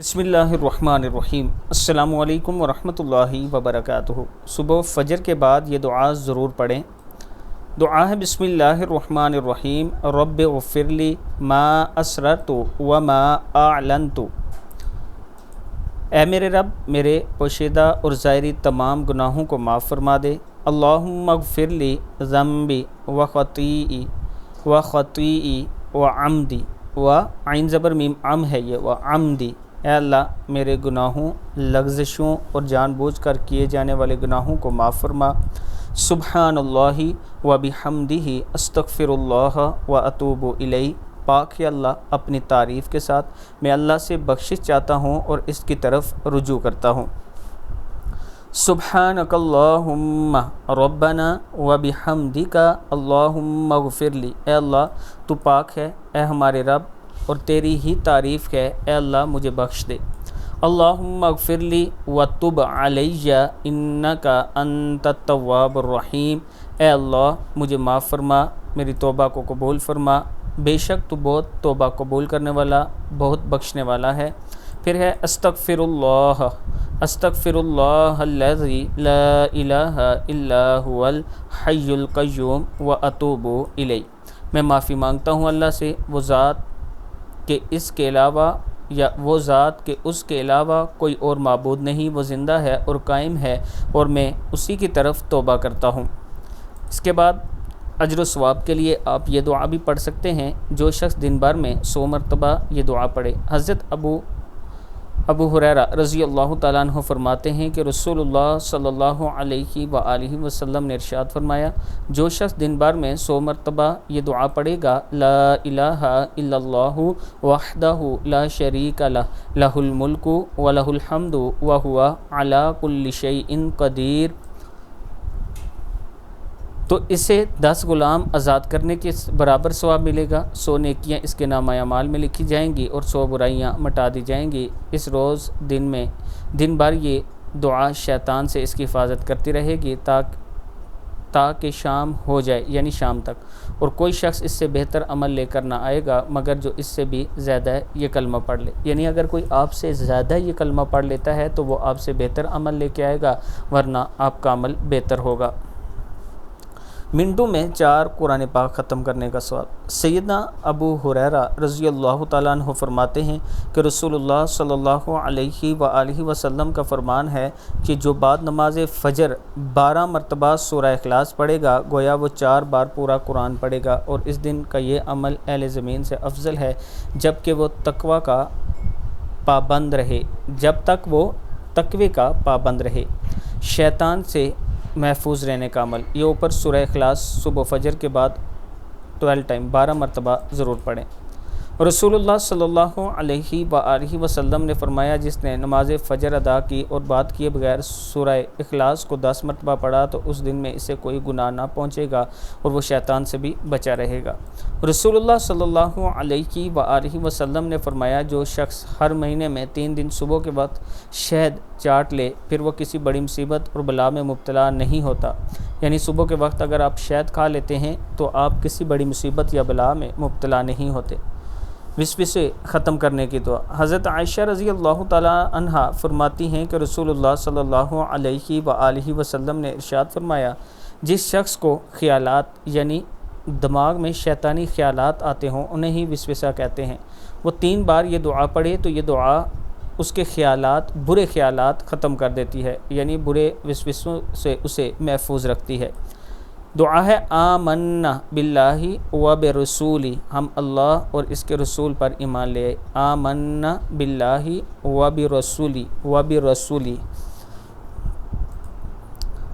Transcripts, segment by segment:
بسم اللہ الرحمن الرحیم۔ السلام علیکم ورحمۃ اللہ وبرکاتہ۔ صبح فجر کے بعد یہ دعا ضرور پڑھیں۔ دعا ہے بسم اللہ الرحمن الرحیم، رب اغفر لی ما اسررت وما اعلنت۔ اے میرے رب، میرے پوشیدہ اور ظاہری تمام گناہوں کو معاف فرما دے۔ اللہم اغفر لی ذنبی وخطیئی وعمدی عین زبر میم عم ہے یہ وعمدی۔ اے اللہ، میرے گناہوں، لغزشوں اور جان بوجھ کر کیے جانے والے گناہوں کو معاف فرما۔ سبحان اللہ وبحمدہ استغفر اللہ واتوب الیہ۔ پاک ہے اللہ اپنی تعریف کے ساتھ، میں اللہ سے بخشش چاہتا ہوں اور اس کی طرف رجوع کرتا ہوں۔ سبحانک اللہم ربنا وبحمدک اللہم اغفر لی۔ اے اللہ، تو پاک ہے، اے ہمارے رب، اور تیری ہی تعریف ہے، اے اللہ مجھے بخش دے۔ اللہم اغفر لی وتب علی انک انت التواب الرحیم۔ اے اللہ، مجھے معاف فرما، میری توبہ کو قبول فرما، بے شک تو بہت توبہ قبول کرنے والا، بہت بخشنے والا ہے۔ پھر ہے استغفر اللہ الذی لا الہ الا هو الحی القیوم واتوب الیہ۔ میں معافی مانگتا ہوں اللہ سے، وہ ذات کہ اس کے علاوہ کوئی اور معبود نہیں، وہ زندہ ہے اور قائم ہے، اور میں اسی کی طرف توبہ کرتا ہوں۔ اس کے بعد اجر و ثواب کے لیے آپ یہ دعا بھی پڑھ سکتے ہیں۔ جو شخص دن بھر میں 100 مرتبہ یہ دعا پڑھے۔ حضرت ابو ہریرہ رضی اللہ تعالیٰ عنہ فرماتے ہیں کہ رسول اللہ صلی اللہ علیہ وآلہ وسلم نے ارشاد فرمایا، جو شخص دن بھر میں 100 مرتبہ یہ دعا پڑھے گا، لا الہ الا اللہ وحدہ لا شریک لہ، لہ الملک ولہ الحمد وہو علی کل شیء قدیر، تو اسے 10 غلام آزاد کرنے کے برابر ثواب ملے گا، 100 نیکیاں اس کے نامہ اعمال میں لکھی جائیں گی اور 100 برائیاں مٹا دی جائیں گی۔ اس روز دن بھر یہ دعا شیطان سے اس کی حفاظت کرتی رہے گی تاکہ شام ہو جائے، یعنی شام تک، اور کوئی شخص اس سے بہتر عمل لے کر نہ آئے گا مگر جو اس سے بھی زیادہ یہ کلمہ پڑھ لے۔ یعنی اگر کوئی آپ سے زیادہ یہ کلمہ پڑھ لیتا ہے تو وہ آپ سے بہتر عمل لے کے آئے گا، ورنہ آپ کا عمل بہتر ہوگا۔ منٹوں میں 4 قرآن پاک ختم کرنے کا ثواب۔ سیدنا ابو ہریرہ رضی اللہ تعالیٰ عنہ فرماتے ہیں کہ رسول اللہ صلی اللہ علیہ وآلہ وسلم کا فرمان ہے کہ جو بعد نماز فجر 12 مرتبہ سورہ اخلاص پڑھے گا، گویا وہ 4 بار پورا قرآن پڑھے گا، اور اس دن کا یہ عمل اہل زمین سے افضل ہے جب کہ وہ تقوی کا پابند رہے، شیطان سے محفوظ رہنے کا عمل۔ یہ اوپر سورہ اخلاص صبح فجر کے بعد 12 مرتبہ ضرور پڑھیں۔ رسول اللہ صلی اللہ علیہ وآلہ وسلم نے فرمایا، جس نے نماز فجر ادا کی اور بات کیے بغیر سورہ اخلاص کو 10 مرتبہ پڑھا تو اس دن میں اسے کوئی گناہ نہ پہنچے گا اور وہ شیطان سے بھی بچا رہے گا۔ رسول اللہ صلی اللہ علیہ وآلہ وسلم نے فرمایا، جو شخص ہر مہینے میں 3 دن صبح کے وقت شہد چاٹ لے، پھر وہ کسی بڑی مصیبت اور بلا میں مبتلا نہیں ہوتا۔ یعنی صبح کے وقت اگر آپ شہد کھا لیتے ہیں تو آپ کسی بڑی مصیبت یا بلا میں مبتلا نہیں ہوتے۔ وسوسے ختم کرنے کی دعا۔ حضرت عائشہ رضی اللہ تعالیٰ عنہ فرماتی ہیں کہ رسول اللہ صلی اللہ علیہ وآلہ وسلم نے ارشاد فرمایا، جس شخص کو خیالات یعنی دماغ میں شیطانی خیالات آتے ہوں انہیں ہی وسوسہ کہتے ہیں، وہ 3 بار یہ دعا پڑھے تو یہ دعا اس کے برے خیالات ختم کر دیتی ہے، یعنی برے وسوسوں سے اسے محفوظ رکھتی ہے۔ دعا ہے آمنا باللہ و برسولی، ہم اللہ اور اس کے رسول پر ایمان لے آئے۔ آمنا باللہ و برسولی۔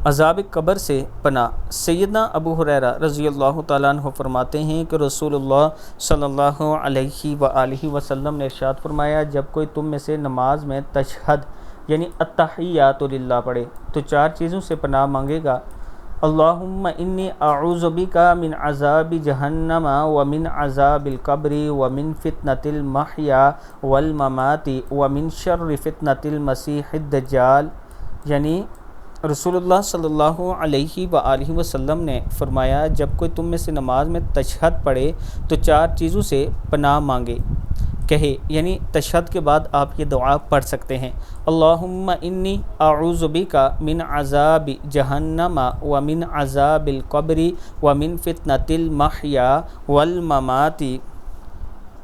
عذاب قبر سے پناہ۔ سیدنا ابو ہریرہ رضی اللہ تعالیٰ عنہ فرماتے ہیں کہ رسول اللہ صلی اللہ علیہ وآلہ وسلم نے ارشاد فرمایا، جب کوئی تم میں سے نماز میں تشہد یعنی التحیات للہ پڑھے تو 4 چیزوں سے پناہ مانگے گا۔ اللہم انی اعوذ بک من عذاب جہنم ومن عذاب القبر ومن فتنة المحیا والممات ومن شر فتنة المسیح الدجال۔ یعنی رسول اللہ صلی اللہ علیہ وآلہ وسلم نے فرمایا، جب کوئی تم میں سے نماز میں تشہد پڑھے تو 4 چیزوں سے پناہ مانگے۔ کہے، یعنی تشہد کے بعد آپ یہ دعا پڑھ سکتے ہیں۔ اللہم انی اعوذ بک من عذاب جہنم ومن عذاب القبر ومن فتنة المحیا والممات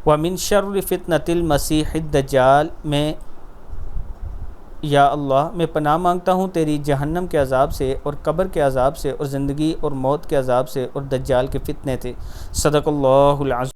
ومن شر فتنة المسیح الدجال۔ یا اللہ میں پناہ مانگتا ہوں تیری جہنم کے عذاب سے اور قبر کے عذاب سے اور زندگی اور موت کے عذاب سے اور دجال کے فتنے سے۔ صدق اللہ العظیم۔